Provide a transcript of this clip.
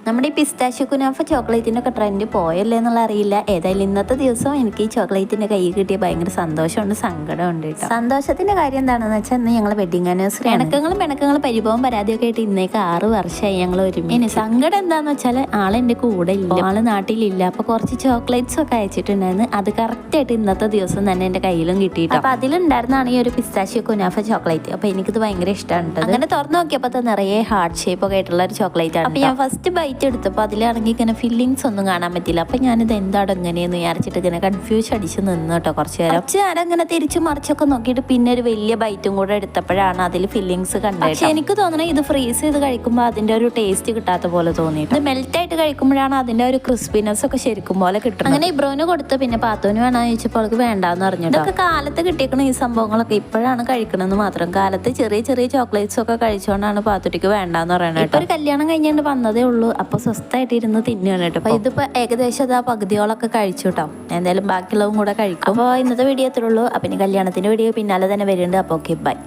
നമ്മുടെ ഈ പിസ്താഷ്യോ കുനാഫ ചോക്ലേറ്റിൻ്റെ ഒക്കെ ട്രെൻഡ് പോയല്ലേ എന്നുള്ള അറിയില്ല. ഏതായാലും ഇന്നത്തെ ദിവസം എനിക്ക് ഈ ചോക്ലേറ്റിൻ്റെ കൈ കിട്ടിയ ഭയങ്കര സന്തോഷമുണ്ട്, സങ്കടമുണ്ട് കേട്ടോ. സന്തോഷത്തിൻ്റെ കാര്യം എന്താണെന്ന് വെച്ചാൽ ഇന്ന് ഞങ്ങൾ വെഡിങ് ആനിവേഴ്സറി. ഇണക്കങ്ങളും പരിഭവം പരാതിയൊക്കെ ആയിട്ട് ഇന്നേക്ക് 6 വർഷമായി ഞങ്ങൾ ഒരുമിച്ച്. ഇനി സങ്കടം എന്താണെന്ന് വെച്ചാൽ ആളെൻ്റെ കൂടെ ഇല്ല, ആള് നാട്ടിലില്ല. അപ്പോൾ കുറച്ച് ചോക്ലേറ്റ്സ് ഒക്കെ അയച്ചിട്ടുണ്ടായിരുന്നു. അത് കറക്റ്റായിട്ട് ഇന്നത്തെ ദിവസം തന്നെ എൻ്റെ കയ്യിലും കിട്ടിയിട്ട്. അപ്പോൾ അതിലുണ്ടായിരുന്നാണ് ഈ ഒരു പിസ്താഷ്യോ കുനാഫ ചോക്ലേറ്റ്. അപ്പോൾ എനിക്കിത് ഭയങ്കര ഇഷ്ടമാണ്. അങ്ങനെ തുറന്നു നോക്കിയപ്പോൾ നിറയെ ഹാർട്ട് ഷേപ്പ് ഒക്കെ ആയിട്ടുള്ള ഒരു ചോക്ലേറ്റ് ആണ്. അപ്പോൾ ഞാൻ ഫസ്റ്റ് ബൈറ്റ് എടുത്തപ്പോൾ അതിലാണെങ്കിൽ ഇങ്ങനെ ഫില്ലിങ്സ് ഒന്നും കാണാൻ പറ്റില്ല. അപ്പം ഞാനിത് എന്താണ് എങ്ങനെയെന്ന് വിചാരിച്ചിട്ട് ഇങ്ങനെ കൺഫ്യൂഷൻ അടിച്ച് നിന്ന് കേട്ടോ. കുറച്ച് നേരം ഇങ്ങനെ തിരിച്ചു മറിച്ചൊക്കെ നോക്കിയിട്ട് പിന്നെ ഒരു വലിയ ബൈറ്റും കൂടെ എടുത്തപ്പോഴാണ് അതിൽ ഫില്ലിങ്സ് കണ്ടത്. പക്ഷെ എനിക്ക് തോന്നണേ ഇത് ഫ്രീസ് ചെയ്ത് കഴിക്കുമ്പോൾ അതിന്റെ ഒരു ടേസ്റ്റ് കിട്ടാത്ത പോലെ തോന്നി. ഇത് മെൽറ്റ് ആയിട്ട് കഴിക്കുമ്പോഴാണ് അതിന്റെ ഒരു ക്രിസ്പിനെസ് ഒക്കെ ശരിക്കും പോലെ കിട്ടുന്നത്. അങ്ങനെ ഇബ്രോന് കൊടുത്ത് പിന്നെ പാത്തോന് വേണമെന്ന് ചോദിച്ചപ്പോൾ അവൾക്ക് വേണ്ടാന്ന് പറഞ്ഞു. ഇതൊക്കെ കാലത്ത് കിട്ടിയേക്കണ ഈ സംഭവങ്ങളൊക്കെ ഇപ്പോഴാണ് കഴിക്കണമെന്ന് മാത്രം. കാലത്ത് ചെറിയ ചെറിയ ചോക്ലേറ്റ്സ് ഒക്കെ കഴിച്ചുകൊണ്ടാണ് പാത്തുട്ടിക്ക് വേണ്ടാന്ന് പറയുന്നത്. ഇപ്പൊ ഒരു കല്യാണം കഴിഞ്ഞുകൊണ്ട് വന്നതേ ഉള്ളൂ. അപ്പൊ സ്വസ്ഥമായിട്ട് ഇരുന്ന് തിന്നുകയാണ് കേട്ടോ. അപ്പൊ ഇതിപ്പോ ഏകദേശം അത് ആ പകുതിയോളൊക്കെ കഴിച്ചു കേട്ടോ. എന്തായാലും ബാക്കിയുള്ളതും കൂടെ കഴിക്കും. അപ്പോൾ ഇന്നത്തെ വീഡിയോ എത്രയുള്ളൂ. അപ്പൊ ഇനി കല്യാണത്തിന്റെ വീഡിയോ പിന്നാലെ തന്നെ വരുന്നുണ്ട്. അപ്പോൾ ഓക്കെ, ബൈ.